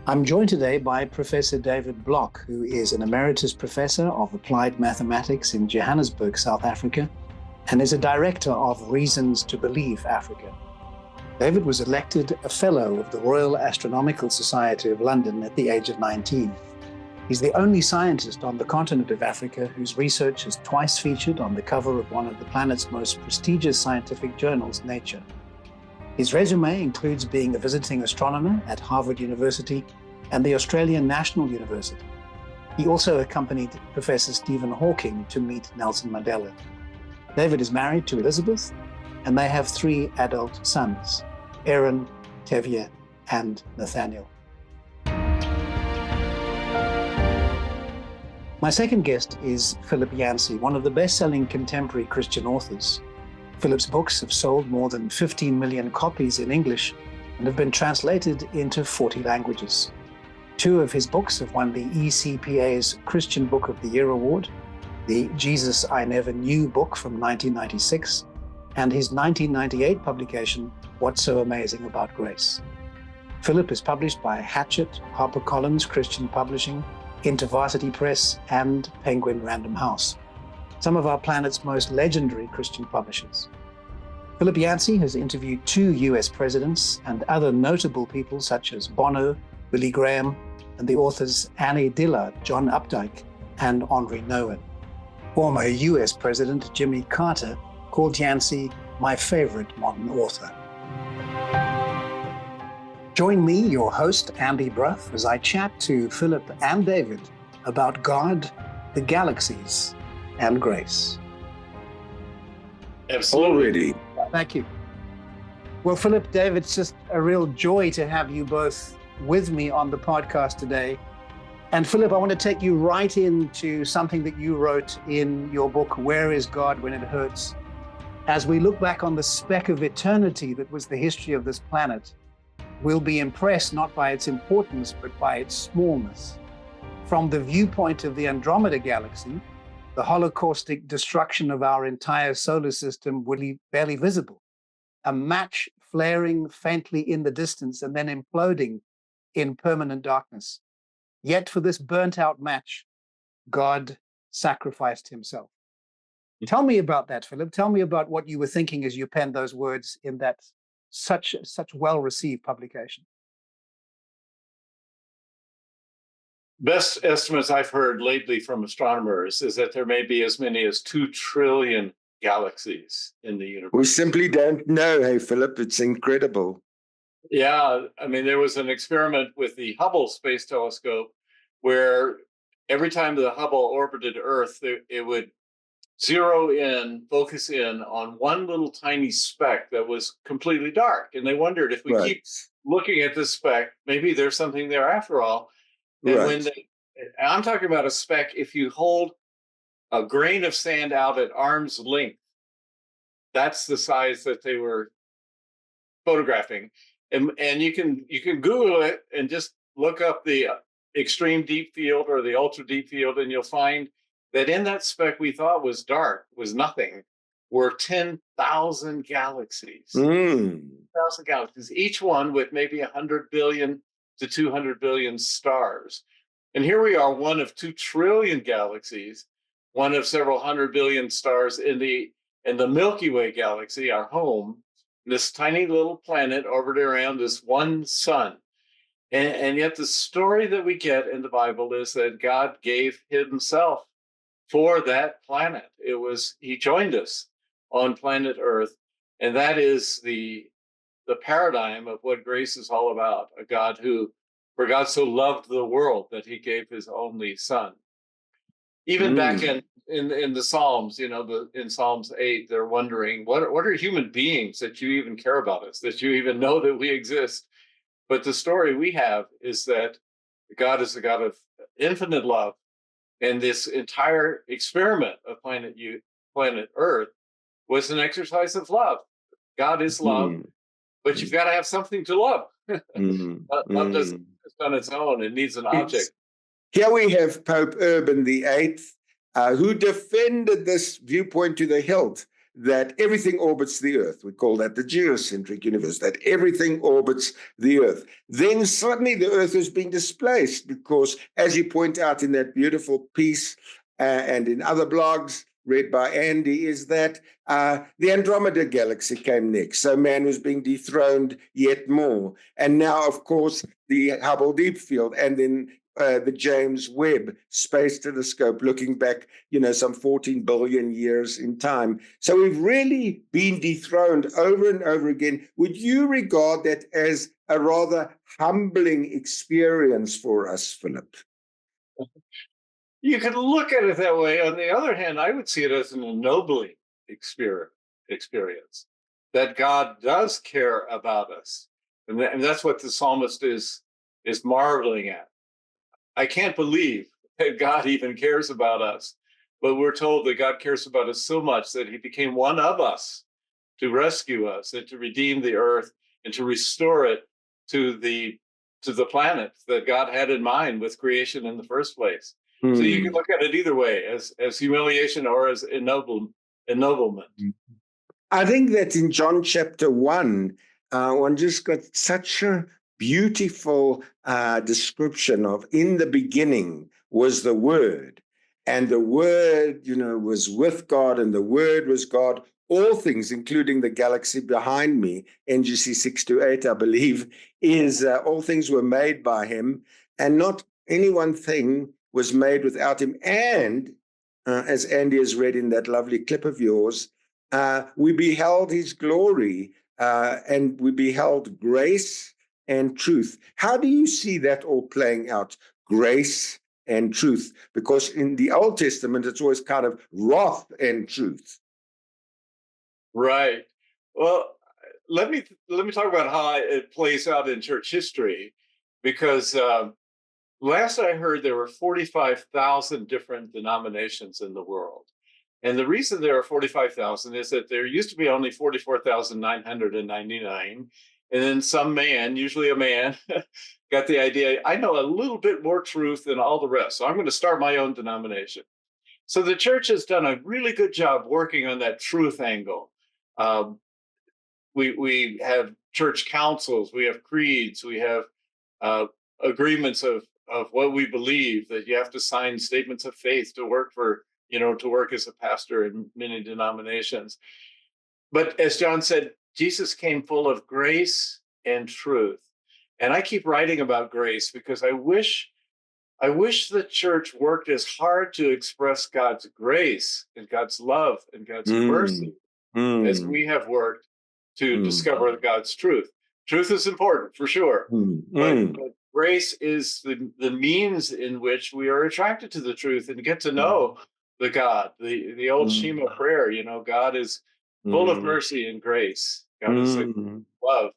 I'm joined today by Professor David Brough, who is an emeritus professor of applied mathematics in Johannesburg, South Africa, and is a director of Reasons to Believe Africa. David was elected a Fellow of the Royal Astronomical Society of London at the age of 19. He's the only scientist on the continent of Africa whose research is twice featured on the cover of one of the planet's most prestigious scientific journals, Nature. His resume includes being a visiting astronomer at Harvard University and the Australian National University. He also accompanied Professor Stephen Hawking to meet Nelson Mandela. David is married to Elizabeth, and they have 3 adult sons, Aaron, Tevye, and Nathaniel. My second guest is Philip Yancey, one of the best-selling contemporary Christian authors. Philip's books have sold more than 15 million copies in English and have been translated into 40 languages. 2 of his books have won the ECPA's Christian Book of the Year Award, the Jesus I Never Knew book from 1996, and his 1998 publication, What's So Amazing About Grace. Philip is published by Hachette, HarperCollins Christian Publishing, InterVarsity Press, and Penguin Random House, some of our planet's most legendary Christian publishers. Philip Yancey has interviewed 2 US presidents and other notable people such as Bono, Billy Graham, and the authors Annie Dillard, John Updike, and Henri Nouwen. Former US President Jimmy Carter called Yancey my favorite modern author. Join me, your host, Andy Brough, as I chat to Philip and David about God, the galaxies, and grace. Absolutely. Thank you. Well, Philip, David, it's just a real joy to have you both with me on the podcast today. And Philip, I want to take you right into something that you wrote in your book, Where is God When It Hurts? As we look back on the speck of eternity that was the history of this planet, we'll be impressed not by its importance, but by its smallness. From the viewpoint of the Andromeda Galaxy, the holocaustic destruction of our entire solar system will be barely visible. A match flaring faintly in the distance and then imploding in permanent darkness. Yet for this burnt out match, God sacrificed himself. Tell me about that, Philip. Tell me about what you were thinking as you penned those words in that such well-received publication. Best estimates I've heard lately from astronomers is that there may be as many as 2 trillion galaxies in the universe. We simply don't know, hey, Philip. It's incredible. Yeah, I mean, there was an experiment with the Hubble Space Telescope where every time the Hubble orbited Earth, it would zero in, focus in on one little tiny speck that was completely dark. And they wondered, if we keep looking at this speck, maybe there's something there after all. And I'm talking about a speck, if you hold a grain of sand out at arm's length, that's the size that they were photographing. And you can Google it and just look up the extreme deep field or the ultra deep field, and you'll find that in that speck we thought was dark, was nothing, were 10,000 galaxies. 10,000 galaxies, each one with maybe 100 billion to 200 billion stars. And here we are, one of 2 trillion galaxies, one of several 100 billion stars in the Milky Way galaxy, our home, this tiny little planet orbiting around this one sun. And yet the story that we get in the Bible is that God gave himself for that planet. He joined us on planet Earth. And that is the paradigm of what grace is all about. For God so loved the world that he gave his only son. Even back in the Psalms, in Psalms 8, they're wondering, what are human beings that you even care about us, that you even know that we exist? But the story we have is that God is a God of infinite love. And this entire experiment of planet Earth was an exercise of love. God is love, but you've got to have something to love. Love doesn't exist on its own. It needs an object. Here we have Pope Urban VIII, who defended this viewpoint to the hilt, that everything orbits the Earth. We call that the geocentric universe, that everything orbits the Earth. Then suddenly the Earth is being displaced because, as you point out in that beautiful piece and in other blogs read by Andy, is that the Andromeda galaxy came next. So man was being dethroned yet more. And now, of course, the Hubble Deep Field, and then the James Webb Space Telescope, looking back, some 14 billion years in time. So we've really been dethroned over and over again. Would you regard that as a rather humbling experience for us, Philip? You could look at it that way. On the other hand, I would see it as an ennobling experience, that God does care about us. And that's what the psalmist is marveling at. I can't believe that God even cares about us, but we're told that God cares about us so much that he became one of us to rescue us and to redeem the earth and to restore it to the planet that God had in mind with creation in the first place. So you can look at it either way, as humiliation or as ennoblement. I think that in John chapter 1, one just got such a beautiful description of, in the beginning was the Word, and the Word, was with God, and the Word was God. All things, including the galaxy behind me, NGC 628, I believe, is all things were made by him, and not any one thing was made without him. And as Andy has read in that lovely clip of yours, we beheld his glory, and we beheld grace and truth. How do you see that all playing out? Grace and truth, because in the Old Testament, it's always kind of wrath and truth. Right. Well, let me talk about how it plays out in church history, because last I heard there were 45,000 different denominations in the world. And the reason there are 45,000 is that there used to be only 44,999. And then some man, usually a man, got the idea, I know a little bit more truth than all the rest, so I'm going to start my own denomination. So the church has done a really good job working on that truth angle. We have church councils, we have creeds, we have agreements of what we believe, that you have to sign statements of faith to work to work as a pastor in many denominations. But as John said, Jesus came full of grace and truth. And I keep writing about grace because I wish the church worked as hard to express God's grace and God's love and God's mercy as we have worked to discover God's truth. Truth is important, for sure. But grace is the means in which we are attracted to the truth and get to know the God. The old Shema prayer, God is full of mercy and grace. God is love.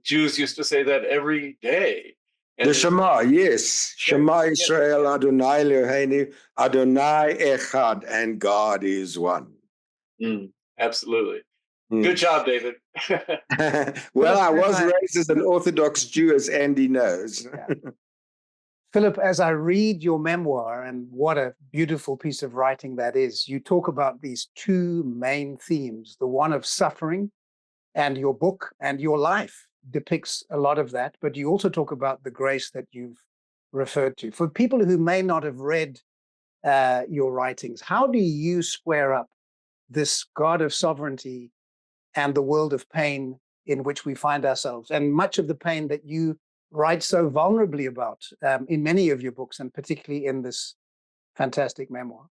Jews used to say that every day. And the Shema, yes. Shema Israel, Adonai Eloheinu, Adonai Echad, and God is one. Absolutely. Good job, David. Well, I was raised as an Orthodox Jew, as Andy knows. Philip, as I read your memoir, and what a beautiful piece of writing that is, you talk about these two main themes, the one of suffering, and your book and your life depicts a lot of that, but you also talk about the grace that you've referred to. For people who may not have read your writings, how do you square up this God of sovereignty and the world of pain in which we find ourselves, and much of the pain that you write so vulnerably about in many of your books, and particularly in this fantastic memoir?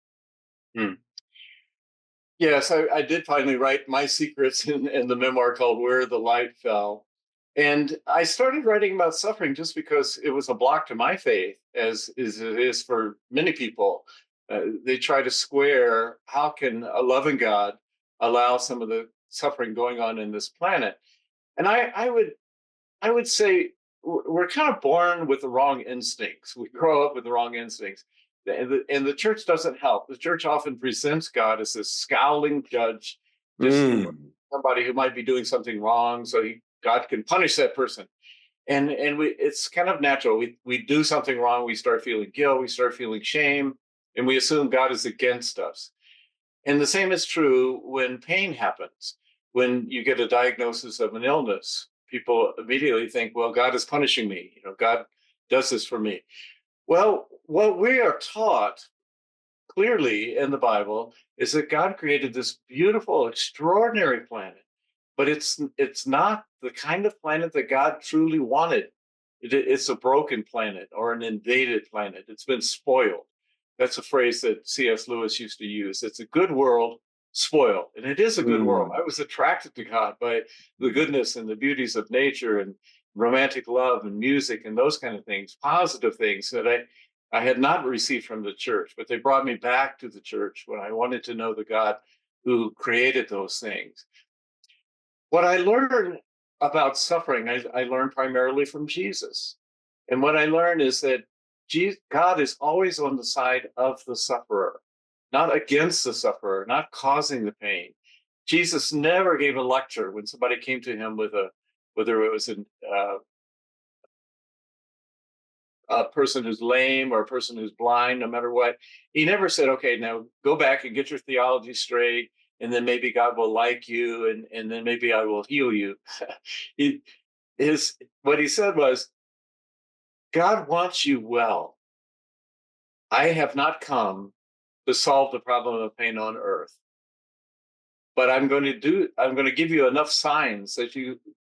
Yes, I did finally write my secrets in the memoir called Where the Light Fell. And I started writing about suffering just because it was a block to my faith, as it is for many people. They try to square, how can a loving God allow some of the suffering going on in this planet? And I would say we're kind of born with the wrong instincts. We grow up with the wrong instincts. And the church doesn't help. The church often presents God as this scowling judge, just somebody who might be doing something wrong, so God can punish that person. And it's kind of natural. We do something wrong, we start feeling guilt, we start feeling shame, and we assume God is against us. And the same is true when pain happens. When you get a diagnosis of an illness, people immediately think, well, God is punishing me. God does this for me. Well, what we are taught clearly in the Bible is that God created this beautiful, extraordinary planet, but it's not the kind of planet that God truly wanted. It's a broken planet or an invaded planet. It's been spoiled. That's a phrase that C.S. Lewis used to use. It's a good world spoiled, and it is a good world. I was attracted to God by the goodness and the beauties of nature and romantic love and music and those kind of things, positive things that I had not received from the church, but they brought me back to the church when I wanted to know the God who created those things. What I learned about suffering, I learned primarily from Jesus. And what I learned is that God is always on the side of the sufferer, not against the sufferer, not causing the pain. Jesus never gave a lecture when somebody came to him with whether it was a person who's lame or a person who's blind, no matter what. He never said, okay, now go back and get your theology straight, and then maybe God will like you, and then maybe I will heal you. What he said was, God wants you well. I have not come to solve the problem of pain on earth, but I'm going to give you enough signs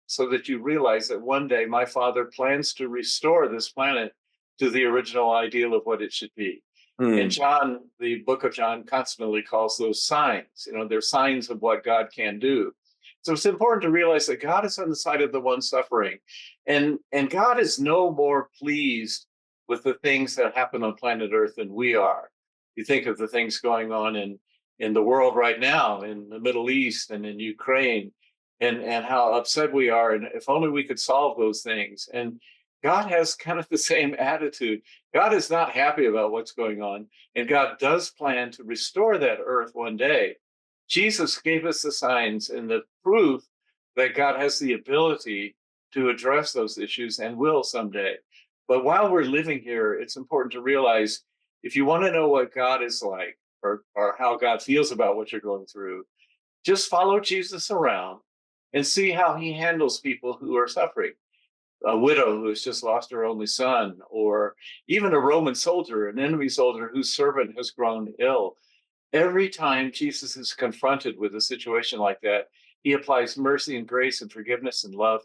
so that you realize that one day my Father plans to restore this planet to the original ideal of what it should be. And John, the book of John, constantly calls those signs. They're signs of what God can do. So it's important to realize that God is on the side of the one suffering, and God is no more pleased with the things that happen on planet Earth than we are. You think of the things going on in the world right now, in the Middle East and in Ukraine, and how upset we are, and if only we could solve those things. And God has kind of the same attitude. God is not happy about what's going on, and God does plan to restore that earth one day. Jesus gave us the signs and the proof that God has the ability to address those issues and will someday. But while we're living here, it's important to realize, if you want to know what God is like, or how God feels about what you're going through, just follow Jesus around and see how he handles people who are suffering. A widow who has just lost her only son, or even a Roman soldier, an enemy soldier whose servant has grown ill. Every time Jesus is confronted with a situation like that, he applies mercy and grace and forgiveness and love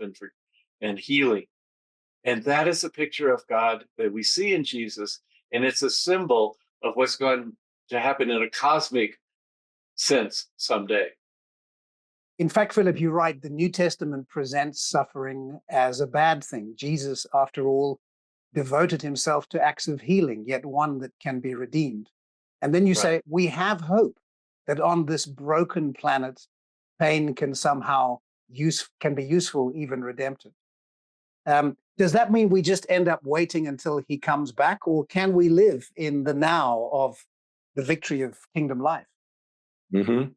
and healing. And that is a picture of God that we see in Jesus, and it's a symbol of what's going to happen in a cosmic sense someday. In fact, Philip, you're right. The New Testament presents suffering as a bad thing. Jesus, after all, devoted himself to acts of healing, yet one that can be redeemed. And then you say, we have hope that on this broken planet, pain can somehow can be useful, even redemptive. Does that mean we just end up waiting until he comes back, or can we live in the now of the victory of kingdom life? Mm-hmm.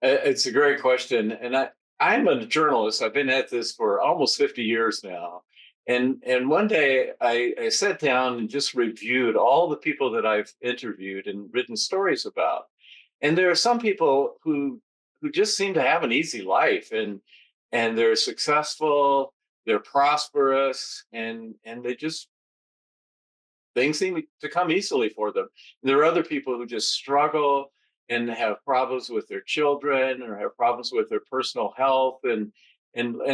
It's a great question. And I'm a journalist. I've been at this for almost 50 years now. And one day I sat down and just reviewed all the people that I've interviewed and written stories about. And there are some people who just seem to have an easy life, and they're successful, they're prosperous, and things seem to come easily for them. And there are other people who just struggle and have problems with their children or have problems with their personal health, and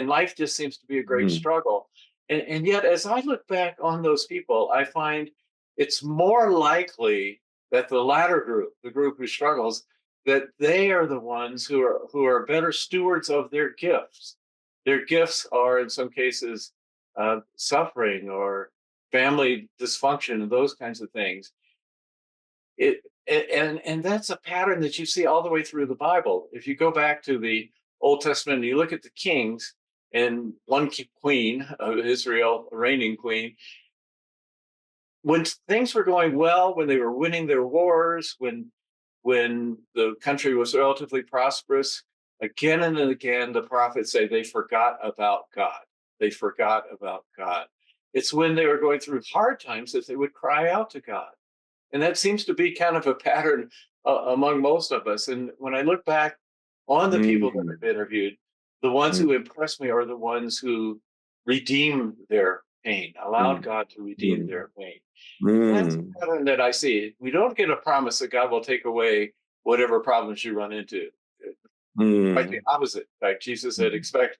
life just seems to be a great struggle. And yet, as I look back on those people, I find it's more likely that the latter group, the group who struggles, that they are the ones who are better stewards of their gifts. Their gifts are, in some cases, suffering or family dysfunction and those kinds of things. And that's a pattern that you see all the way through the Bible. If you go back to the Old Testament and you look at the kings, and one queen of Israel, a reigning queen, when things were going well, when they were winning their wars, when the country was relatively prosperous, again and again the prophets say they forgot about God. They forgot about God. It's when they were going through hard times that they would cry out to God. And that seems to be kind of a pattern among most of us. And when I look back on the people that I've interviewed, the ones who impressed me are the ones who redeemed their pain, allowed God to redeem their pain. And that's a pattern that I see. We don't get a promise that God will take away whatever problems you run into. Quite the opposite. In fact, Jesus said, expect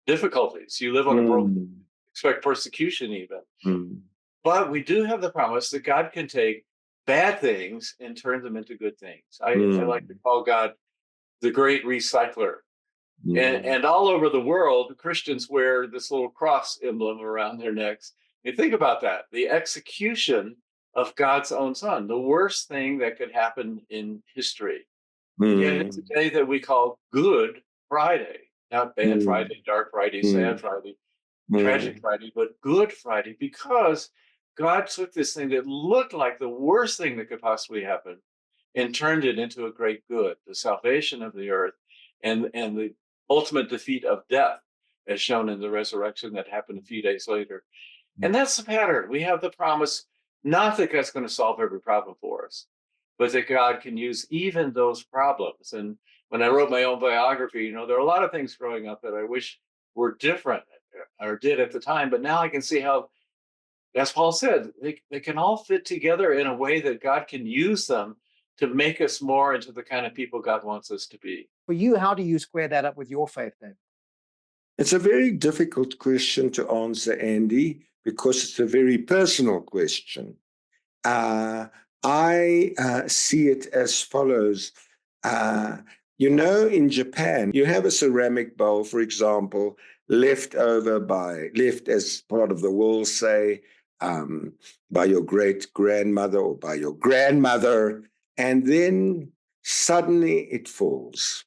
difficulties. You live on a broken, expect persecution even. But we do have the promise that God can take bad things and turn them into good things. I like to call God the great recycler. And all over the world, Christians wear this little cross emblem around their necks. You think about that, the execution of God's own son, the worst thing that could happen in history. Yet it's a day that we call Good Friday, not Bad Friday, Dark Friday, Sad Friday, Tragic Friday, but Good Friday, because God took this thing that looked like the worst thing that could possibly happen and turned it into a great good, the salvation of the earth and the ultimate defeat of death, as shown in the resurrection that happened a few days later. And that's the pattern. We have the promise, not that God's going to solve every problem for us, but that God can use even those problems. And when I wrote my own biography, there are a lot of things growing up that I wish were different or did at the time, but now I can see how, as Paul said, they can all fit together in a way that God can use them to make us more into the kind of people God wants us to be. For you, how do you square that up with your faith, David? It's a very difficult question to answer, Andy, because it's a very personal question. I see it as follows. In Japan, you have a ceramic bowl, for example, left as part of the will, say, by your great-grandmother or by your grandmother, and then suddenly it falls.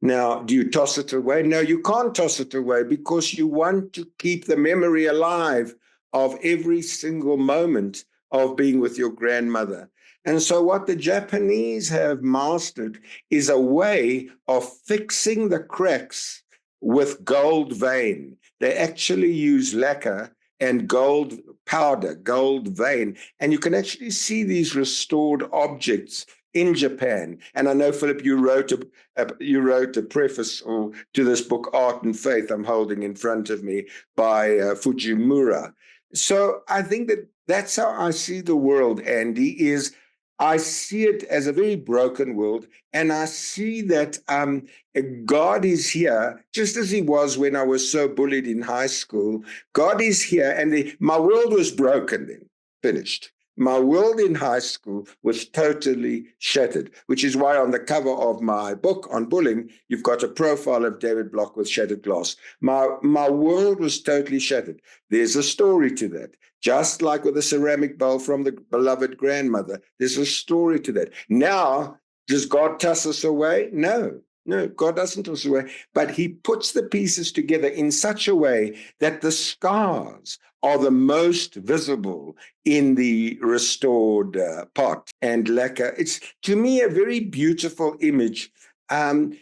Now, do you toss it away? No, you can't toss it away because you want to keep the memory alive of every single moment of being with your grandmother. And so what the Japanese have mastered is a way of fixing the cracks with gold vein. They actually use lacquer and gold powder, gold vein. And you can actually see these restored objects in Japan. And I know, Philip, you wrote a preface to this book, Art and Faith, I'm holding in front of me, by Fujimura. So I think that's how I see the world, Andy, is I see it as a very broken world, and I see that God is here, just as he was when I was so bullied in high school. God is here, and my world was broken then, finished. My world in high school was totally shattered, which is why on the cover of my book on bullying, you've got a profile of David Block with shattered glass. My world was totally shattered. There's a story to that. Just like with the ceramic bowl from the beloved grandmother, there's a story to that. Now, does God toss us away? No, God doesn't toss us away. But he puts the pieces together in such a way that the scars are the most visible in the restored pot and lacquer. It's, to me, a very beautiful image. I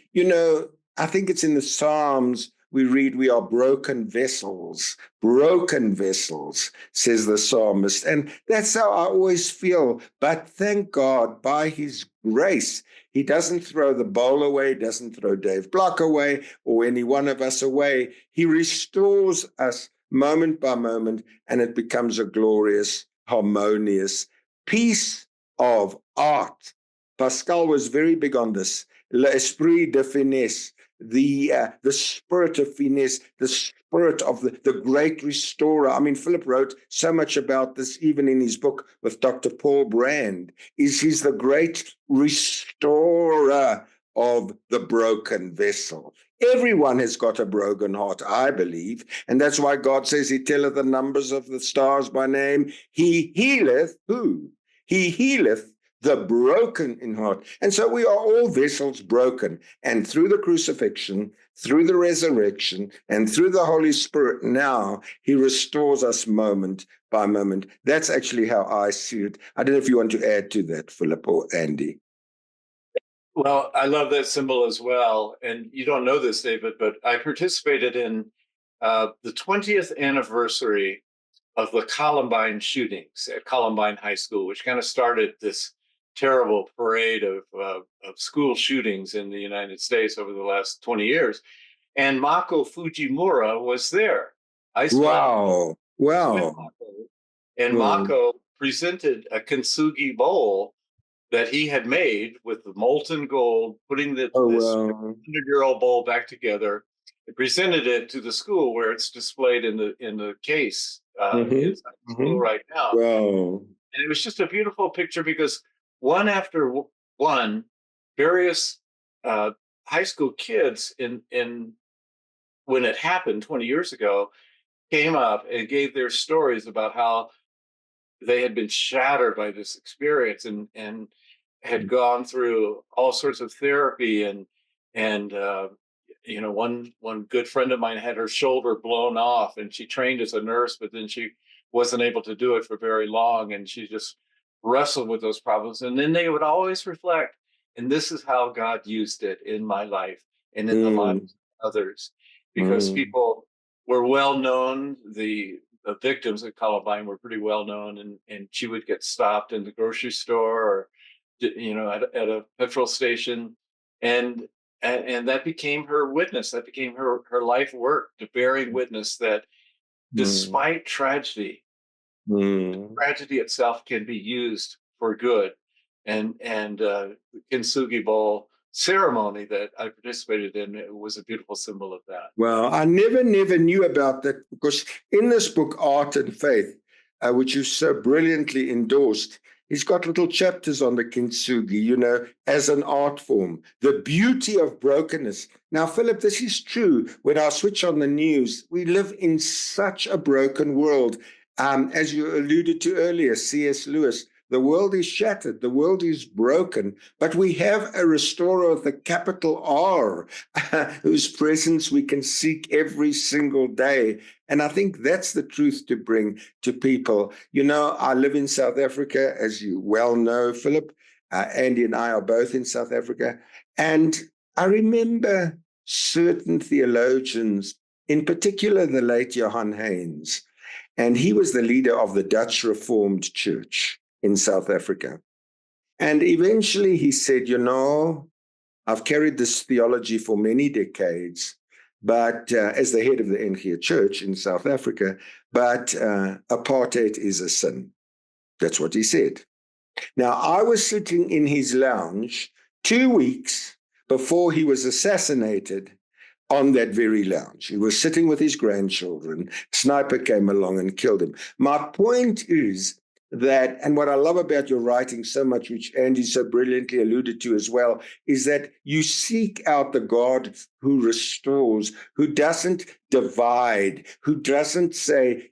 think it's in the Psalms we read, we are broken vessels, says the psalmist. And that's how I always feel. But thank God, by his grace, he doesn't throw the bowl away, doesn't throw Dave Block away, or any one of us away. He restores us moment by moment, and it becomes a glorious, harmonious piece of art. Pascal was very big on this. L'esprit de finesse, the spirit of finesse, the spirit of the great restorer. I mean, Philip wrote so much about this, even in his book with Dr. Paul Brand. He's the great restorer of the broken vessel. Everyone has got a broken heart, I believe. And that's why God says he telleth the numbers of the stars by name. He healeth who? He healeth the broken in heart. And so we are all vessels broken. And through the crucifixion, through the resurrection, and through the Holy Spirit, now he restores us moment by moment. That's actually how I see it. I don't know if you want to add to that, Philip or Andy. Well, I love that symbol as well. And you don't know this, David, but I participated in the 20th anniversary of the Columbine shootings at Columbine High School, which kind of started this terrible parade of school shootings in the United States over the last 20 years. And Mako Fujimura was there. I spent Wow. with Wow. Mako, and Wow. Mako presented a kintsugi bowl that he had made with the molten gold, putting this Oh, this wow. 100-year-old bowl back together. He presented it to the school where it's displayed in the case Mm-hmm. inside the school Mm-hmm. right now. Wow. And it was just a beautiful picture because one after one, various uh, high school kids in when it happened 20 years ago came up and gave their stories about how they had been shattered by this experience and had gone through all sorts of therapy and one good friend of mine had her shoulder blown off and she trained as a nurse, but then she wasn't able to do it for very long and she just wrestled with those problems. And then they would always reflect, and this is how God used it in my life and in the Mm, lives of others, because mm, people were well known. The victims at Columbine were pretty well known, and she would get stopped in the grocery store or at a petrol station, and and that became her witness. That became her life work, to bearing witness that mm, despite tragedy, mm. tragedy itself can be used for good. And the Kintsugi Bowl ceremony that I participated in, it was a beautiful symbol of that. Well, I never knew about that because in this book, Art and Faith, which you so brilliantly endorsed, he's got little chapters on the kintsugi, as an art form, the beauty of brokenness. Now, Philip, this is true. When I switch on the news, we live in such a broken world. As you alluded to earlier, C.S. Lewis, the world is shattered, the world is broken, but we have a restorer with a capital R, whose presence we can seek every single day. And I think that's the truth to bring to people. I live in South Africa, as you well know, Philip. Andy and I are both in South Africa. And I remember certain theologians, in particular the late Johann Haynes, and he was the leader of the Dutch Reformed Church in South Africa. And eventually he said, I've carried this theology for many decades, but as the head of the NG Church in South Africa, but apartheid is a sin. That's what he said. Now, I was sitting in his lounge 2 weeks before he was assassinated on that very lounge. He was sitting with his grandchildren. Sniper came along and killed him. My point is that, and what I love about your writing so much, which Andy so brilliantly alluded to as well, is that you seek out the God who restores, who doesn't divide, who doesn't say,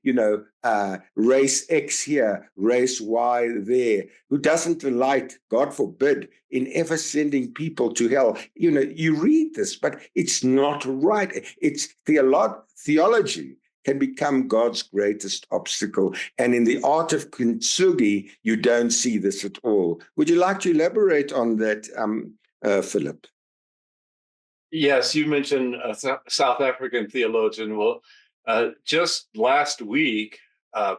race X here, race Y there, who doesn't delight, God forbid, in ever sending people to hell. You read this, but it's not right. It's theology can become God's greatest obstacle. And in the art of kintsugi, you don't see this at all. Would you like to elaborate on that, Philip? Yes, you mentioned a South African theologian. Well, just last week, I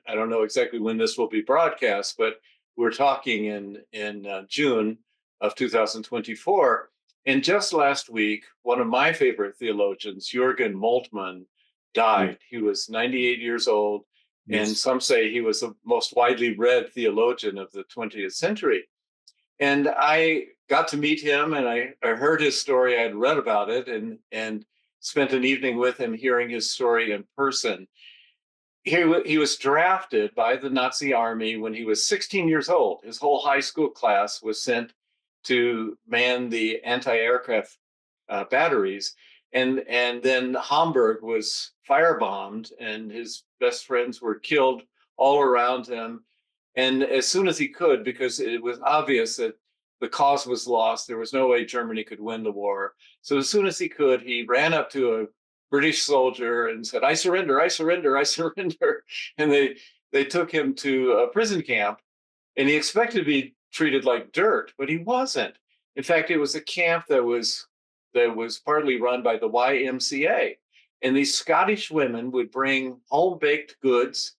don't know exactly when this will be broadcast, but we're talking in June of 2024. And just last week, one of my favorite theologians, Jurgen Moldman, died. He was 98 years old, and Yes. some say he was the most widely read theologian of the 20th century. And I got to meet him, and I heard his story. I'd read about it and spent an evening with him hearing his story in person. He was drafted by the Nazi army when he was 16 years old. His whole high school class was sent to man the anti-aircraft batteries. And then Hamburg was firebombed, and his best friends were killed all around him. And as soon as he could, because it was obvious that the cause was lost, there was no way Germany could win the war. So as soon as he could, he ran up to a British soldier and said, "I surrender, I surrender, I surrender." And they took him to a prison camp, and he expected to be treated like dirt, but he wasn't. In fact, it was a camp that was partly run by the YMCA. And these Scottish women would bring home baked goods,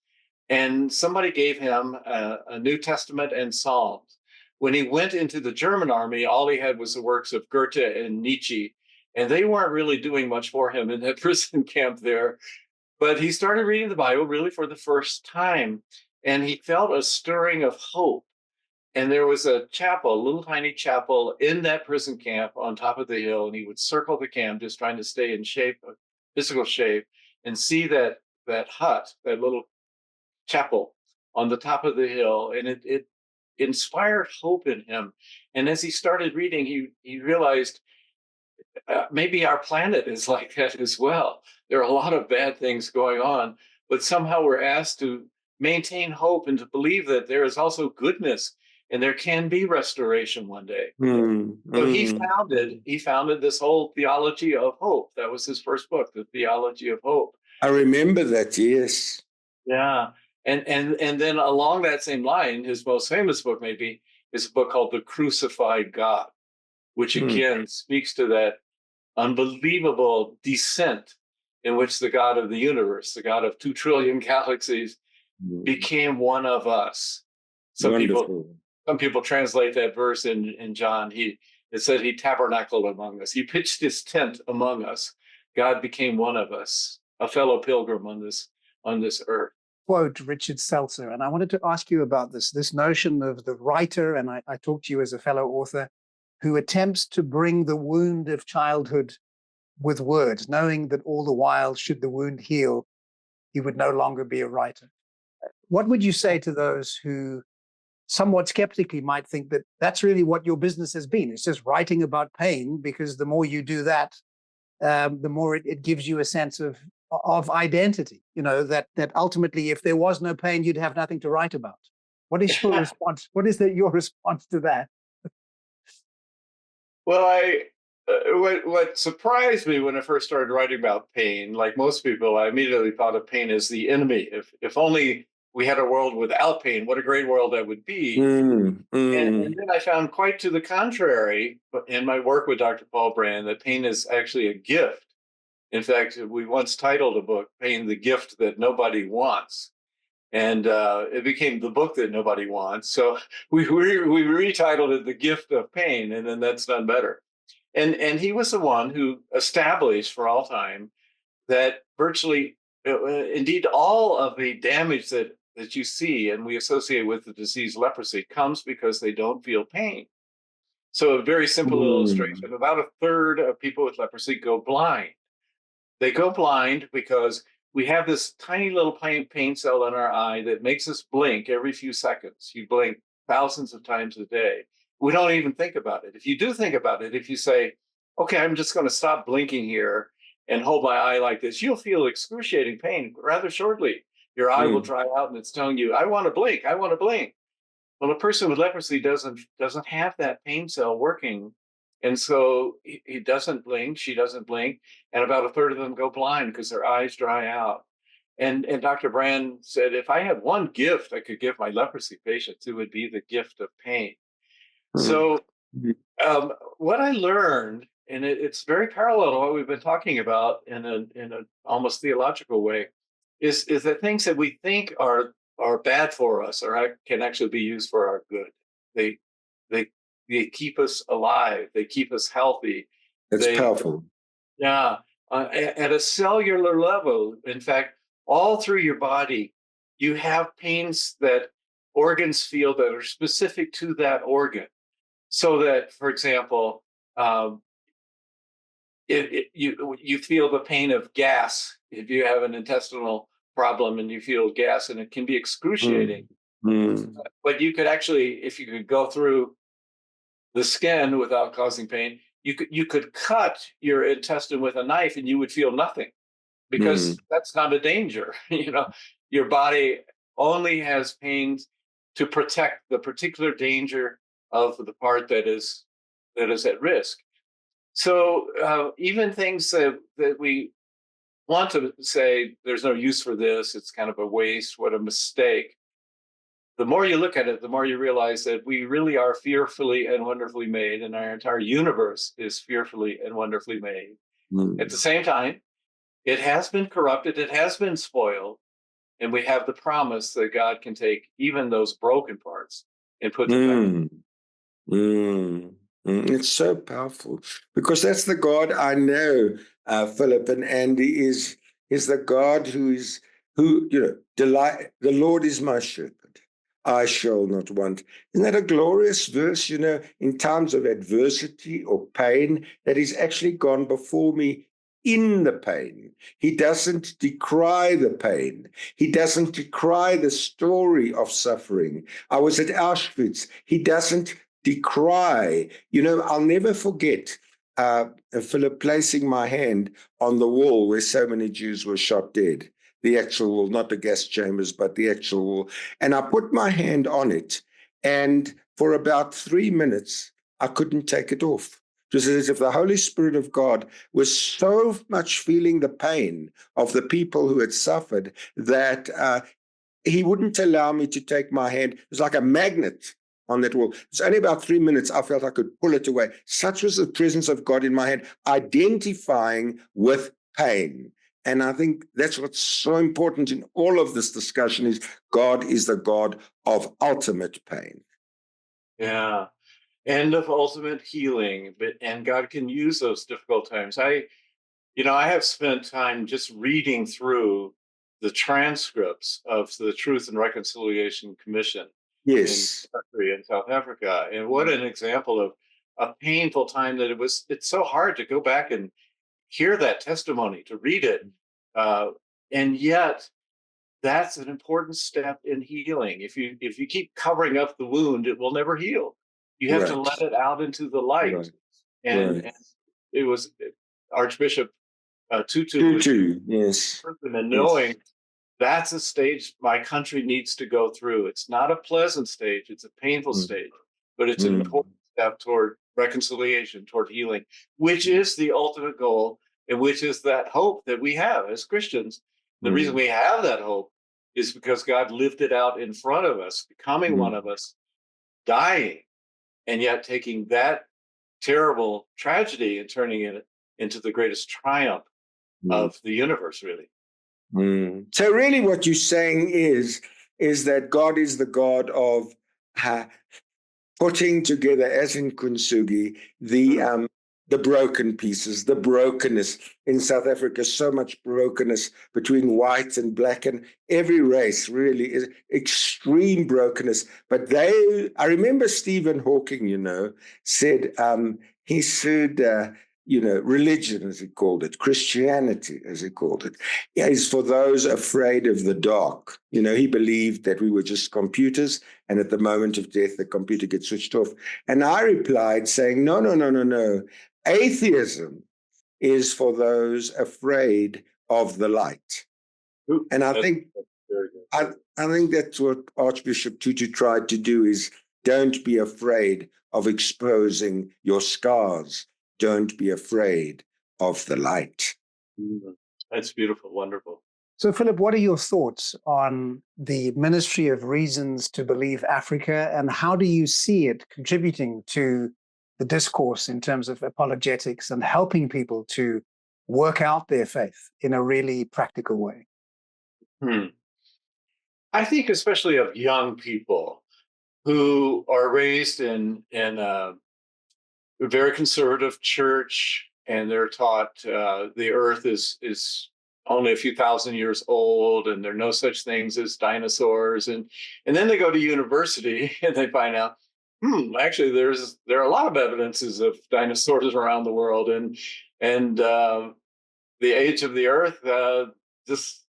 and somebody gave him a New Testament and Psalms. When he went into the German army, all he had was the works of Goethe and Nietzsche, and they weren't really doing much for him in that prison camp there. But he started reading the Bible really for the first time, and he felt a stirring of hope. And there was a chapel, a little tiny chapel in that prison camp on top of the hill, and he would circle the camp just trying to stay in shape, physical shape, and see that hut, that little chapel on the top of the hill, and it inspired hope in him. And as he started reading, he realized maybe our planet is like that as well. There are a lot of bad things going on, but somehow we're asked to maintain hope and to believe that there is also goodness and there can be restoration one day. So he founded this whole theology of hope. That was his first book, The Theology of Hope. I remember that, yes. Yeah. And then along that same line, his most famous book maybe is a book called The Crucified God, which again speaks to that unbelievable descent in which the God of the universe, the God of 2 trillion galaxies, became one of us. Some people translate that verse in John. It said he tabernacled among us. He pitched his tent among us. God became one of us, a fellow pilgrim on this earth. Quote Richard Seltzer, and I wanted to ask you about this notion of the writer, and I talk to you as a fellow author, who attempts to bring the wound of childhood with words, knowing that all the while, should the wound heal, he would no longer be a writer. What would you say to those who somewhat skeptically might think that that's really what your business has been? It's just writing about pain, because the more you do that, the more it gives you a sense of identity, that ultimately, if there was no pain, you'd have nothing to write about. What is your response? What is your response to that? Well, what surprised me when I first started writing about pain, like most people, I immediately thought of pain as the enemy. If only we had a world without pain, what a great world that would be. And then I found quite to the contrary in my work with Dr. Paul Brand that pain is actually a gift. In fact, we once titled a book, Pain, the Gift That Nobody Wants. And it became the book that nobody wants. So we retitled it The Gift of Pain, and then that's done better. And he was the one who established for all time that virtually, indeed, all of the damage that you see and we associate with the disease leprosy comes because they don't feel pain. So a very simple illustration, about a third of people with leprosy go blind. They go blind because we have this tiny little pain cell in our eye that makes us blink every few seconds. You blink thousands of times a day. We don't even think about it. If you do think about it, if you say, okay, I'm just going to stop blinking here and hold my eye like this, you'll feel excruciating pain rather shortly. Your eye will dry out and it's telling you, I want to blink, I want to blink. Well, a person with leprosy doesn't have that pain cell working. And so he doesn't blink, she doesn't blink, and about a third of them go blind because their eyes dry out. And Dr. Brand said, if I had one gift I could give my leprosy patients, it would be the gift of pain. So what I learned, and it's very parallel to what we've been talking about in a almost theological way, is that things that we think are bad for us can actually be used for our good. They keep us alive. They keep us healthy. That's powerful. Yeah. At a cellular level, in fact, all through your body, you have pains that organs feel that are specific to that organ. So that, for example, you feel the pain of gas if you have an intestinal problem and you feel gas, and it can be excruciating. But you could actually, if you could go through the skin without causing pain, you could cut your intestine with a knife and you would feel nothing, because that's not a danger. Your body only has pains to protect the particular danger of the part that is at risk. So even things that we want to say there's no use for this, it's kind of a waste, what a mistake. The more you look at it, the more you realize that we really are fearfully and wonderfully made, and our entire universe is fearfully and wonderfully made. At the same time, it has been corrupted, it has been spoiled, and we have the promise that God can take even those broken parts and put them back. Mm, it's so powerful because that's the God I know, Philip and Andy, is the God who delight. The Lord is my shepherd; I shall not want. Isn't that a glorious verse? In times of adversity or pain, that He's actually gone before me in the pain. He doesn't decry the pain. He doesn't decry the story of suffering. I was at Auschwitz. He doesn't decry. I'll never forget Philip placing my hand on the wall where so many Jews were shot dead. The actual wall, not the gas chambers, but the actual wall. And I put my hand on it, and for about 3 minutes, I couldn't take it off. It was as if the Holy Spirit of God was so much feeling the pain of the people who had suffered that He wouldn't allow me to take my hand. It was like a magnet on that wall. It's only about 3 minutes I felt I could pull it away. Such was the presence of God in my hand, identifying with pain. And I think that's what's so important in all of this discussion is God is the God of ultimate pain. Yeah. And of ultimate healing, and God can use those difficult times. I have spent time just reading through the transcripts of the Truth and Reconciliation Commission in Yes. country in South Africa, and what an example of a painful time that it's so hard to go back and hear that testimony, to read it, and yet that's an important step in healing. If you keep covering up the wound, it will never heal. You have to Right. let it out into the light. Right. And Right. it was Archbishop Tutu was Tutu. Yes. and Yes. knowing that's a stage my country needs to go through. It's not a pleasant stage, it's a painful Mm. stage, but it's an Mm. important step toward reconciliation, toward healing, which is the ultimate goal, and which is that hope that we have as Christians. The reason Mm. we have that hope is because God lived it out in front of us, becoming one Mm. of us, dying, and yet taking that terrible tragedy and turning it into the greatest triumph Mm. of the universe, really. So really what you're saying is that God is the God of uh, putting together, as in Kinsui, the broken pieces, the brokenness. In South Africa, so much brokenness between white and black, and every race really is extreme brokenness. But I remember Stephen Hawking, said he said, religion, as he called it, Christianity, as he called it, is for those afraid of the dark. He believed that we were just computers, and at the moment of death, the computer gets switched off. And I replied saying, no, no, no, no, no. Atheism is for those afraid of the light. Ooh, And I that's think very good. I think that's what Archbishop Tutu tried to do is don't be afraid of exposing your scars. Don't be afraid of the light. That's beautiful, wonderful. So, Philip, what are your thoughts on the Ministry of Reasons to Believe Africa, and how do you see it contributing to the discourse in terms of apologetics and helping people to work out their faith in a really practical way? I think especially of young people who are raised in a very conservative church, and they're taught the earth is only a few thousand years old, and there are no such things as dinosaurs, and then they go to university and they find out, actually there are a lot of evidences of dinosaurs around the world, and the age of the earth, this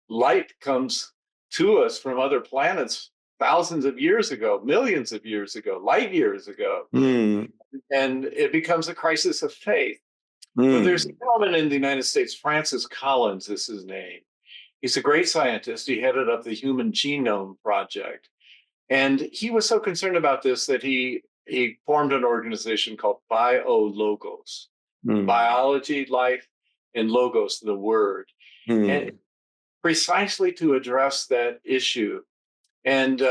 light comes to us from other planets thousands of years ago, millions of years ago, light years ago. Mm. And it becomes a crisis of faith. But there's a Mm. gentleman in the United States, Francis Collins is his name. He's a great scientist. He headed up the Human Genome Project. And he was so concerned about this that he formed an organization called BioLogos, Mm. biology, life, and logos, the word. And Mm. precisely to address that issue. And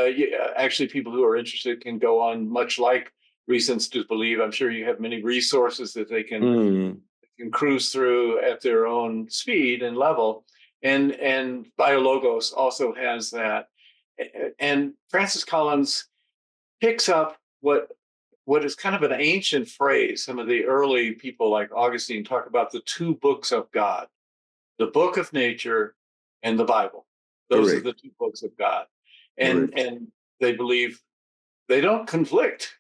actually, people who are interested can go on, much like Reasons to Believe. I'm sure you have many resources that they Mm. can cruise through at their own speed and level. And BioLogos also has that. And Francis Collins picks up what is kind of an ancient phrase. Some of the early people like Augustine talk about the two books of God, the book of nature and the Bible. Those are Correct. the two books of God. And Correct. and they believe they don't conflict.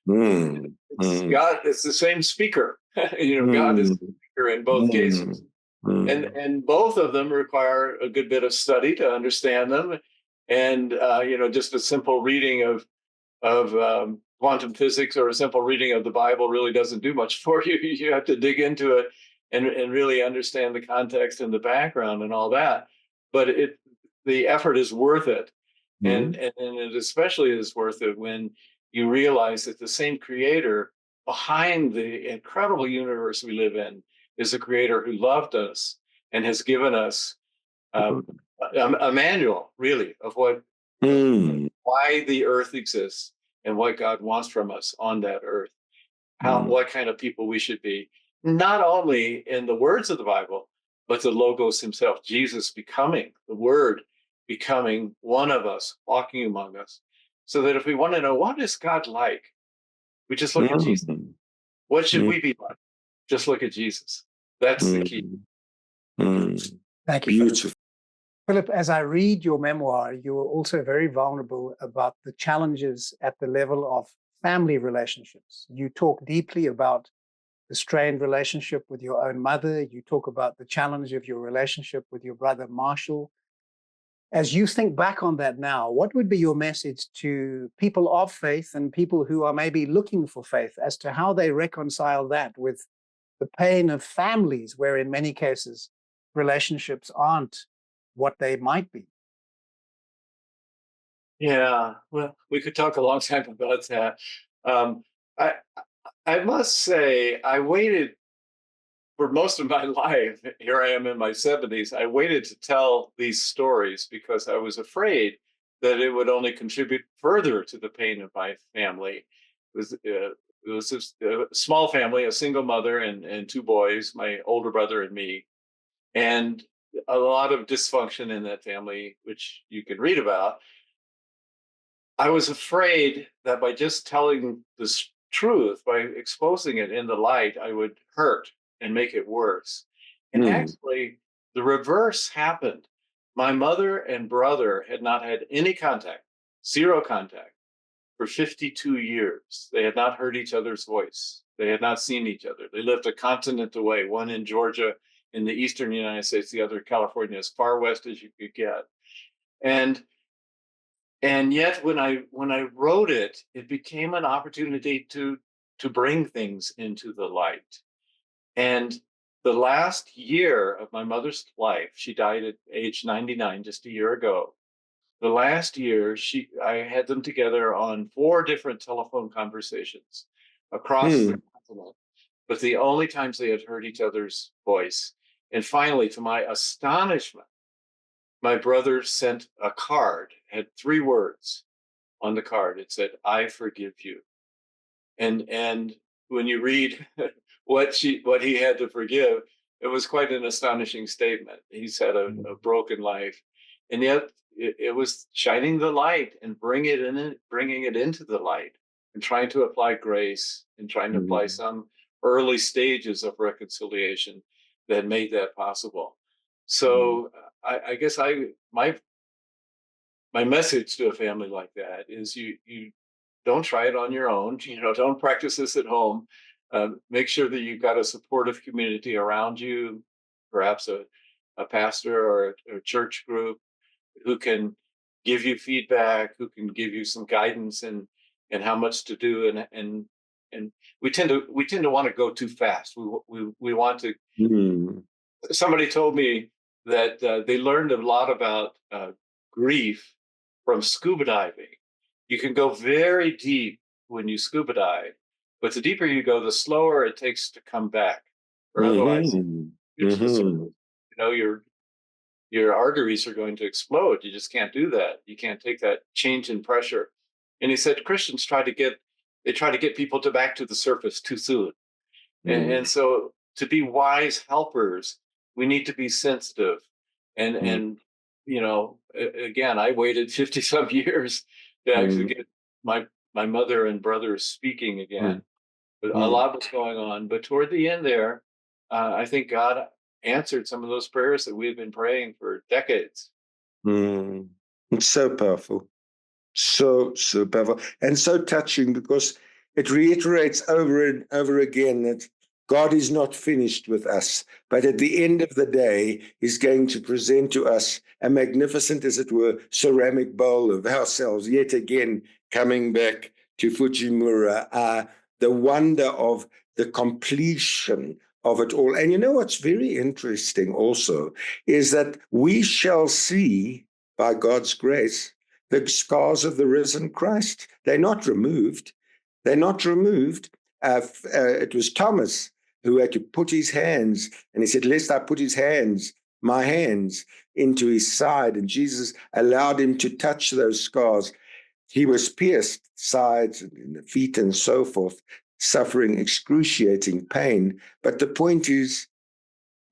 Mm, It's mm, God, it's the same speaker. God is mm, the speaker in both mm, cases. mm, And both of them require a good bit of study to understand them. And just a simple reading of quantum physics or a simple reading of the Bible really doesn't do much for you. You have to dig into it and really understand the context and the background and all that. But the effort is worth it. mm, And it especially is worth it when you realize that the same creator behind the incredible universe we live in is a creator who loved us and has given us um, a manual, really, of mm, why the earth exists and what God wants from us on that earth, mm, what kind of people we should be, not only in the words of the Bible, but the Logos himself, Jesus becoming the Word, becoming one of us, walking among us. So that if we want to know what is God like, we just look at Jesus. mm, What should mm, we be like? Just look at Jesus. That's the key. mm, mm. Thank you, Philip. Beautiful. Philip, as I read your memoir, you are also very vulnerable about the challenges at the level of family relationships. You talk deeply about the strained relationship with your own mother. You talk about the challenge of your relationship with your brother Marshall. As you think back on that now, what would be your message to people of faith and people who are maybe looking for faith as to how they reconcile that with the pain of families, where in many cases relationships aren't what they might be? Yeah, well, we could talk a long time about that. Um, I I must say, I waited for most of my life. Here I am in my 70s. I waited to tell these stories because I was afraid that it would only contribute further to the pain of my family. It was just a small family, a single mother and two boys, my older brother and me, and a lot of dysfunction in that family, which you can read about. I was afraid that by just telling this truth, by exposing it in the light, I would hurt and make it worse. And Mm, actually, the reverse happened. My mother and brother had not had any contact, zero contact, for 52 years. They had not heard each other's voice. They had not seen each other. They lived a continent away, one in Georgia in the eastern United States, the other California, as far west as you could get. And yet when I wrote it, it became an opportunity to bring things into the light. And the last year of my mother's life, she died at age 99 just a year ago. The last year, I had them together on 4 different telephone conversations across the mm, continent, but the only times they had heard each other's voice. And finally, to my astonishment, my brother sent a card, had 3 words on the card. It said, "I forgive you." And when you read what he had to forgive, it was quite an astonishing statement. He's had a broken life, and yet it was shining the light and bringing it into the light, and trying to apply grace and trying to apply mm, some early stages of reconciliation that made that possible. mm, So I guess my message to a family like that is you don't try it on your own. Don't practice this at home. Make sure that you've got a supportive community around you, perhaps a pastor or a church group who can give you feedback, who can give you some guidance and how much to do. And we tend to want to go too fast. We want to. mm, Somebody told me that they learned a lot about grief from scuba diving. You can go very deep when you scuba dive, but the deeper you go, the slower it takes to come back. Or otherwise, mhm, you're to the surface. mhm, Your arteries are going to explode. You just can't do that. You can't take that change in pressure. And he said Christians try to get people to back to the surface too soon. And mm, so to be wise helpers, we need to be sensitive. mm, And again, I waited 50 some years to actually mm, get my my mother and brothers speaking again. Mm. But a Mm. lot was going on. But toward the end there, I think God answered some of those prayers that we've been praying for decades. Mm. It's so powerful. So powerful and so touching, because it reiterates over and over again that God is not finished with us, but at the end of the day, He's going to present to us a magnificent, as it were, ceramic bowl of ourselves, yet again, coming back to Fujimura, the wonder of the completion of it all. And you know what's very interesting also is that we shall see, by God's grace, the scars of the risen Christ. They're not removed. They're not removed. It was Thomas who had to put his hands, and he said, lest I put my hands into his side. And Jesus allowed him to touch those scars. He was pierced, sides and in the feet and so forth, suffering excruciating pain. But the point is,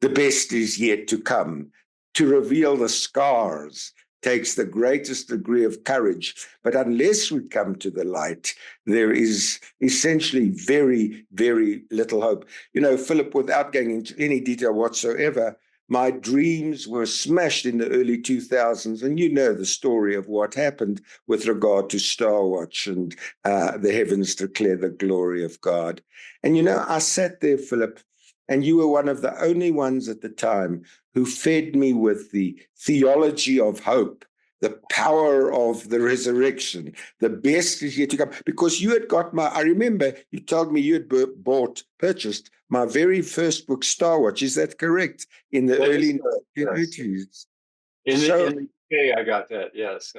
the best is yet to come. To reveal the scars takes the greatest degree of courage. But unless we come to the light, there is essentially very, very little hope. You know, Philip, without going into any detail whatsoever, my dreams were smashed in the early 2000s. And you know the story of what happened with regard to Star Watch and the heavens declare the glory of God. And, you know, I sat there, Philip, and you were one of the only ones at the time who fed me with the theology of hope, the power of the resurrection. The best is yet to come. Because you had got I remember you told me you had purchased my very first book, Star Watch. Is that correct? In the That early is correct, yes. 1980s. In So the UK, I got that, yes.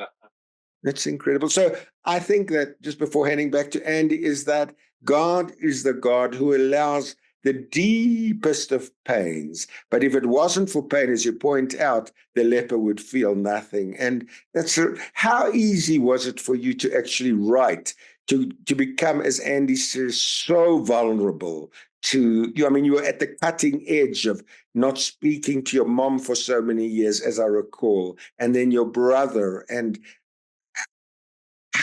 that's incredible. So I think that, just before handing back to Andy, is that God is the God who allows the deepest of pains. But if it wasn't for pain, as you point out, the leper would feel nothing. And how easy was it for you to actually write, to become, as Andy says, so vulnerable to you? I mean, you were at the cutting edge of not speaking to your mom for so many years, as I recall, and then your brother. And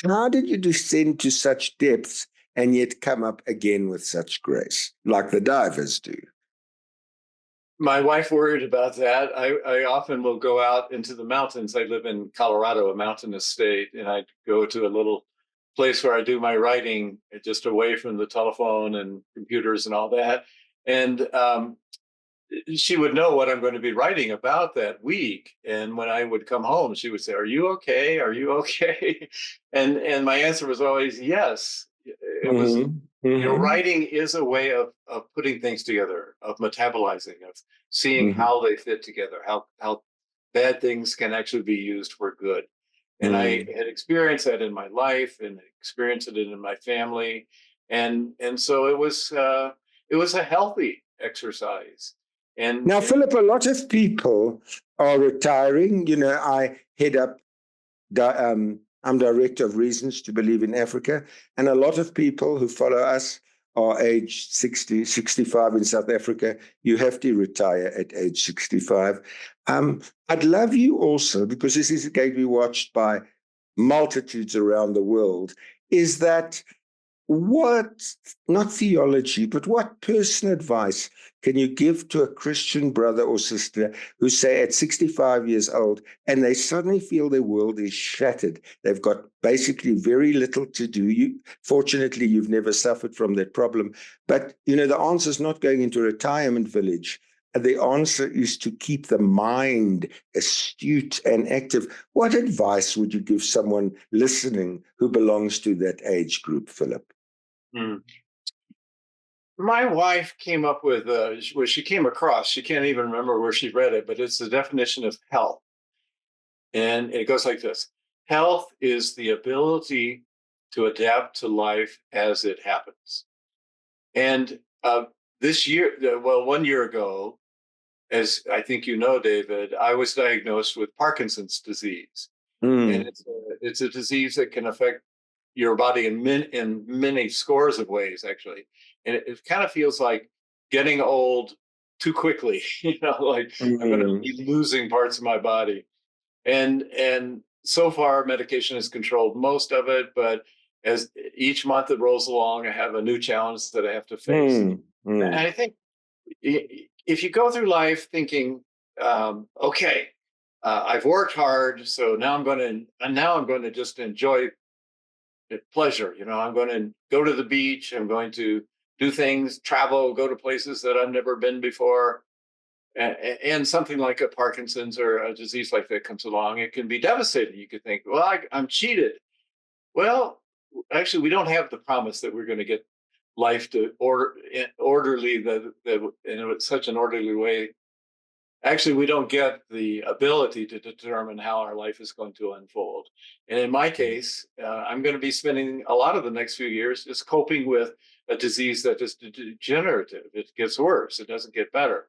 how did you descend to such depths and yet come up again with such grace, like the divers do? My wife worried about that. I often will go out into the mountains. I live in Colorado, a mountainous state, and I go to a little place where I do my writing, just away from the telephone and computers and all that. And she would know what I'm going to be writing about that week. And when I would come home, she would say, "Are you okay? Are you okay?" And my answer was always yes. It was, writing is a way of putting things together, of metabolizing, of seeing how they fit together, how bad things can actually be used for good. And I had experienced that in my life and experienced it in my family. And so it was a healthy exercise. And Now, Philip, a lot of people are retiring. You know, I head up, I'm director of Reasons to Believe in Africa, and a lot of people who follow us are age 60, 65 in South Africa. You have to retire at age 65. I'd love you also, because this is going to be watched by multitudes around the world, is that what, not theology, but what personal advice can you give to a Christian brother or sister who say at 65 years old and they suddenly feel their world is shattered? They've got basically very little to do. Fortunately, you've never suffered from that problem. But, you know, the answer is not going into a retirement village. The answer is to keep the mind astute and active. What advice would you give someone listening who belongs to that age group, Philip? My wife came up with, she came across, she can't even remember where she read it, but it's the definition of health. And it goes like this: health is the ability to adapt to life as it happens. And this year, 1 year ago, as I think you know, David, I was diagnosed with Parkinson's disease. And it's a disease that can affect your body in many scores of ways, actually. And it kind of feels like getting old too quickly, like I'm going to be losing parts of my body. And so far, medication has controlled most of it, but as each month that rolls along, I have a new challenge that I have to face. And I think if you go through life thinking, okay, I've worked hard, so now I'm going to just enjoy pleasure. I'm going to go to the beach. I'm going to do things, travel, go to places that I've never been before. And something like a Parkinson's or a disease like that comes along, it can be devastating. You could think, well, I'm cheated. Well, actually, we don't have the promise that we're going to get life to orderly in such an orderly way. Actually, we don't get the ability to determine how our life is going to unfold. And in my case, I'm going to be spending a lot of the next few years just coping with a disease that is degenerative. It gets worse. It doesn't get better.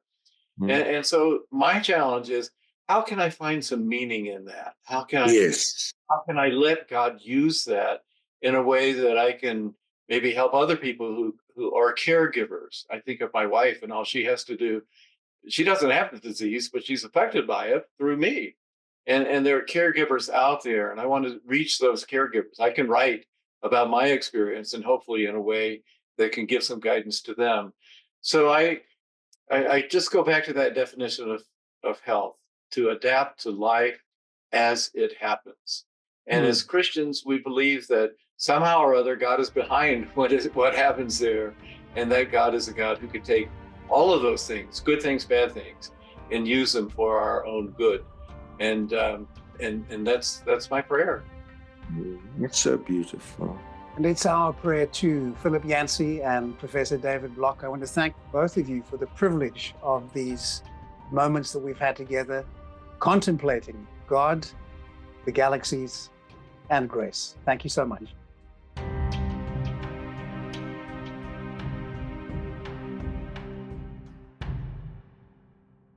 And so my challenge is, how can I find some meaning in that? How can I let God use that in a way that I can maybe help other people who are caregivers? I think of my wife and all she has to do. She doesn't have the disease, but she's affected by it through me. And there are caregivers out there, and I want to reach those caregivers. I can write about my experience and hopefully in a way that can give some guidance to them. So I just go back to that definition of health, to adapt to life as it happens. And as Christians, we believe that somehow or other God is behind what happens there, and that God is a God who can take all of those things, good things, bad things, and use them for our own good. And that's my prayer. It's so beautiful. And it's our prayer to Philip Yancey and Professor David Brough. I want to thank both of you for the privilege of these moments that we've had together, contemplating God, the galaxies, and grace. Thank you so much.